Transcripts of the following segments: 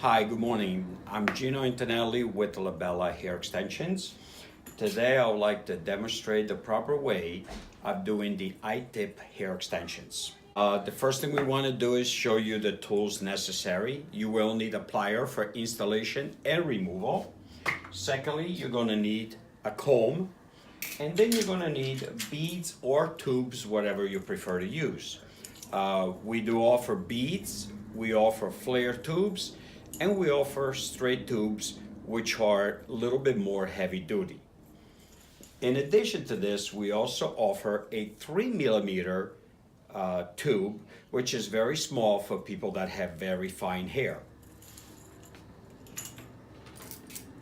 Hi, good morning. I'm Gino Antonelli with LaBella Hair Extensions. Today I would like to demonstrate the proper way of doing the I-Tip hair extensions. The first thing we want to do is show you the tools necessary. You will need a plier for installation and removal. Secondly, you're going to need a comb, and then you're going to need beads or tubes, whatever you prefer to use. We do offer beads, we offer flare tubes, and we offer straight tubes, which are a little bit more heavy duty. In addition to this, we also offer a 3mm tube, which is very small for people that have very fine hair.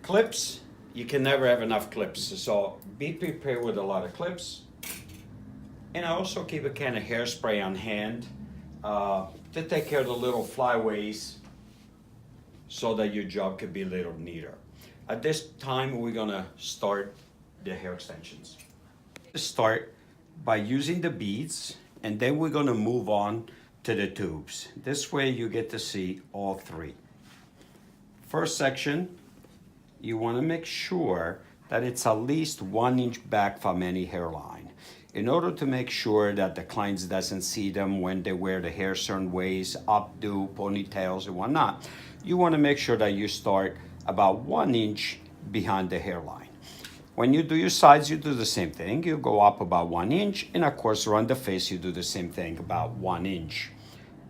Clips, you can never have enough clips, so be prepared with a lot of clips. And I also keep a can of hairspray on hand to take care of the little flyaways so that your job could be a little neater. At this time, we're gonna start the hair extensions. Start by using the beads, and then we're gonna move on to the tubes. This way you get to see all three. First section, you wanna make sure that it's at least 1 inch back from any hairline. In order to make sure that the clients doesn't see them when they wear the hair certain ways, updo, ponytails, and whatnot, you want to make sure that you start about 1 inch behind the hairline. When you do your sides, you do the same thing. You go up about 1 inch, and of course around the face, you do the same thing, about 1 inch.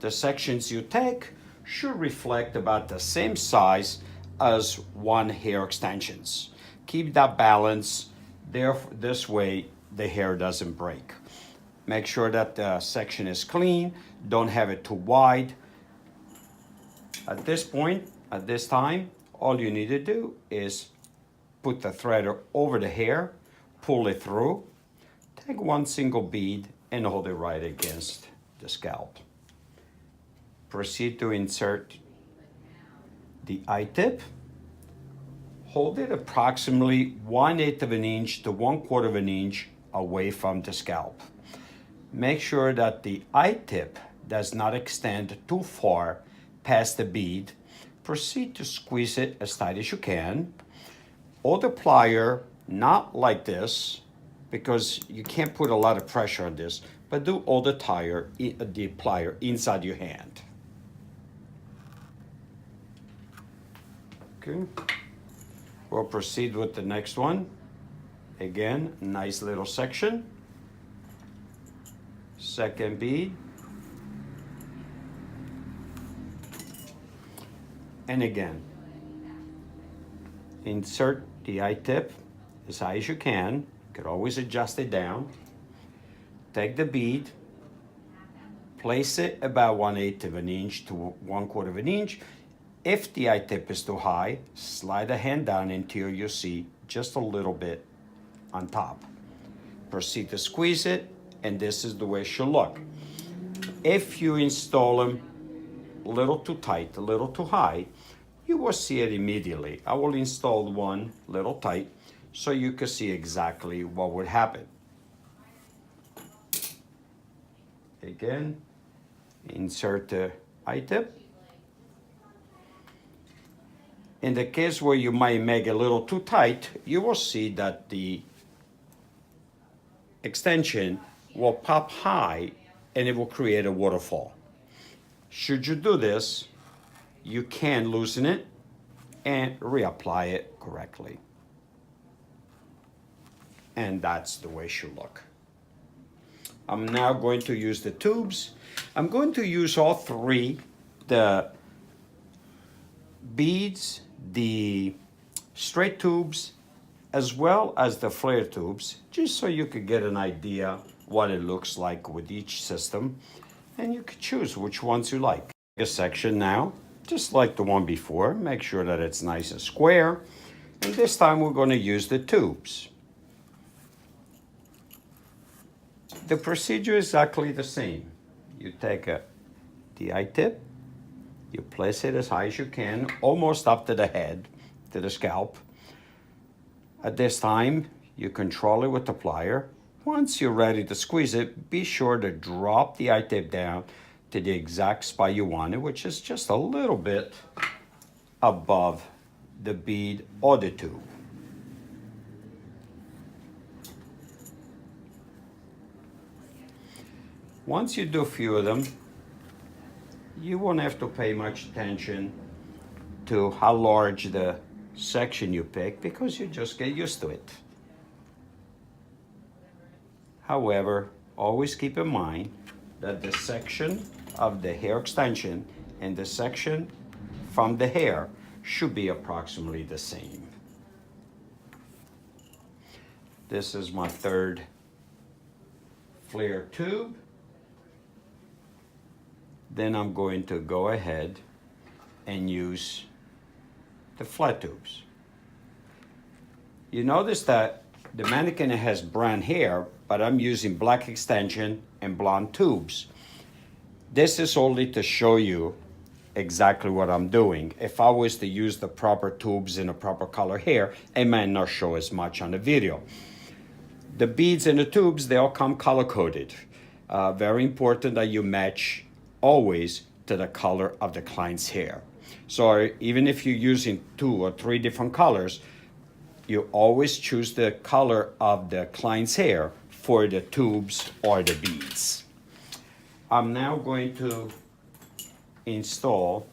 The sections you take should reflect about the same size as one hair extensions. Keep that balance there, this way the hair doesn't break. Make sure that the section is clean, don't have it too wide. At this point, at this time, all you need to do is put the threader over the hair, pull it through, take one single bead and hold it right against the scalp. Proceed to insert the I-Tip. Hold it approximately 1/8 of an inch to 1/4 of an inch away from the scalp. Make sure that the I-Tip does not extend too far past the bead. Proceed to squeeze it as tight as you can. Hold the plier not like this, because you can't put a lot of pressure on this, but do hold the plier inside your hand. Okay. We'll proceed with the next one. Again, nice little section. Second bead. And again, insert the I-Tip as high as you can. You could always adjust it down. Take the bead, place it about 1/8 of an inch to 1/4 of an inch. If the I-Tip is too high, slide the hand down until you see just a little bit on top. Proceed to squeeze it, and this is the way it should look. If you install them a little too tight, a little too high, you will see it immediately. I will install one a little tight so you can see exactly what would happen. Again, insert the I-Tip. In the case where you might make it a little too tight, you will see that the extension will pop high and it will create a waterfall. Should you do this, you can loosen it and reapply it correctly. And that's the way it should look. I'm now going to use the tubes. I'm going to use all three, the beads, the straight tubes, as well as the flare tubes, just so you could get an idea what it looks like with each system, and you could choose which ones you like. A section now, just like the one before, make sure that it's nice and square, and this time we're going to use the tubes. The procedure is exactly the same. You take the I-Tip, you place it as high as you can, almost up to the head, to the scalp. At this time, you control it with the plier. Once you're ready to squeeze it, be sure to drop the I-Tip down to the exact spot you want it, which is just a little bit above the bead or the tube. Once you do a few of them, you won't have to pay much attention to how large the section you pick because you just get used to it. However, always keep in mind that the section of the hair extension and the section from the hair should be approximately the same. This is my third flare tube. Then I'm going to go ahead and use the flat tubes. You notice that the mannequin has brown hair, but I'm using black extension and blonde tubes. This is only to show you exactly what I'm doing. If I was to use the proper tubes in a proper color hair, it might not show as much on the video. The beads and the tubes, they all come color-coded. Very important that you match always to the color of the client's hair. So even if you're using 2 or 3 different colors, you always choose the color of the client's hair for the tubes or the beads. I'm now going to install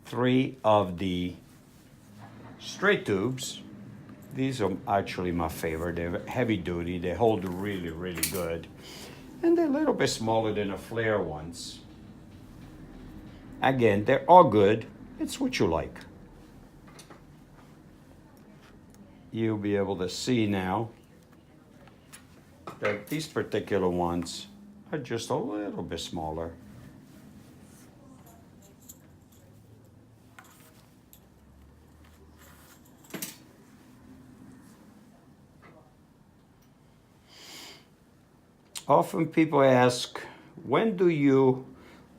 3 of the straight tubes. These are actually my favorite. They're heavy duty. They hold really, really good. And they're a little bit smaller than the flare ones. Again, they're all good. It's what you like. You'll be able to see now that these particular ones are just a little bit smaller. Often people ask, when do you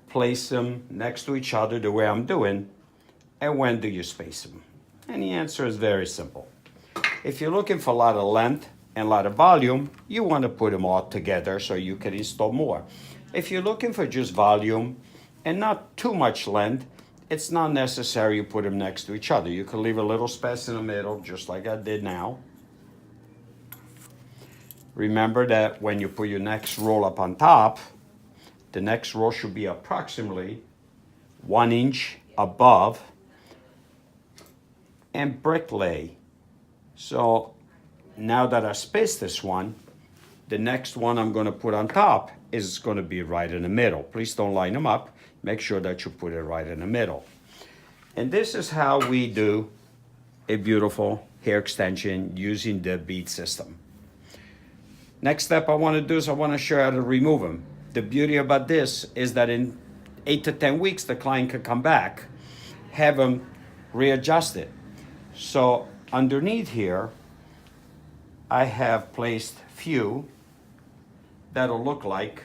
place them next to each other the way I'm doing, and when do you space them? And the answer is very simple. If you're looking for a lot of length and a lot of volume, you want to put them all together so you can install more. If you're looking for just volume and not too much length, it's not necessary you put them next to each other. You can leave a little space in the middle, just like I did now. Remember that when you put your next roll up on top, the next roll should be approximately 1 inch above and brick lay. So now that I spaced this one, the next one I'm going to put on top is going to be right in the middle. Please don't line them up. Make sure that you put it right in the middle. And this is how we do a beautiful hair extension using the bead system. Next step I want to do is I want to show you how to remove them. The beauty about this is that in 8 to 10 weeks, the client can come back, have them readjusted. So underneath here, I have placed few that'll look like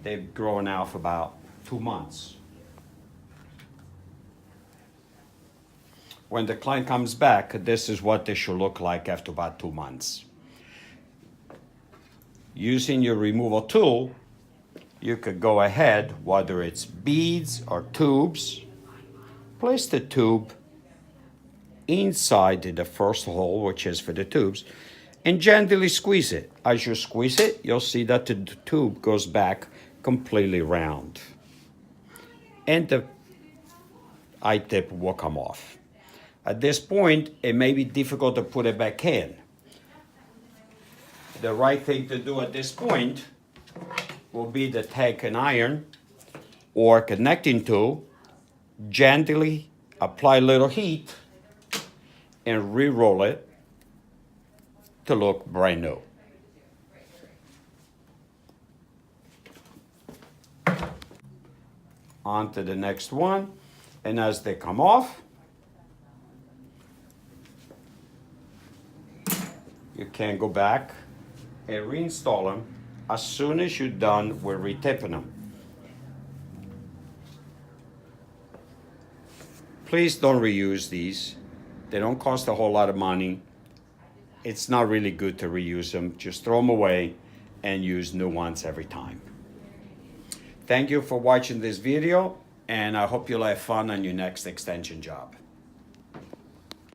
they've grown out for about 2 months. When the client comes back, this is what they should look like after about 2 months. Using your removal tool, you could go ahead, whether it's beads or tubes, place the tube inside the first hole, which is for the tubes, and gently squeeze it. As you squeeze it, you'll see that the tube goes back completely round. And the I-Tip will come off. At this point, it may be difficult to put it back in. The right thing to do at this point will be to take an iron or connecting tool, gently apply a little heat, and re-roll it to look brand new. On to the next one, and as they come off, you can go back and reinstall them as soon as you're done with retipping them. Please don't reuse these. They don't cost a whole lot of money. It's not really good to reuse them. Just throw them away and use new ones every time. Thank you for watching this video. and I hope you'll have fun on your next extension job.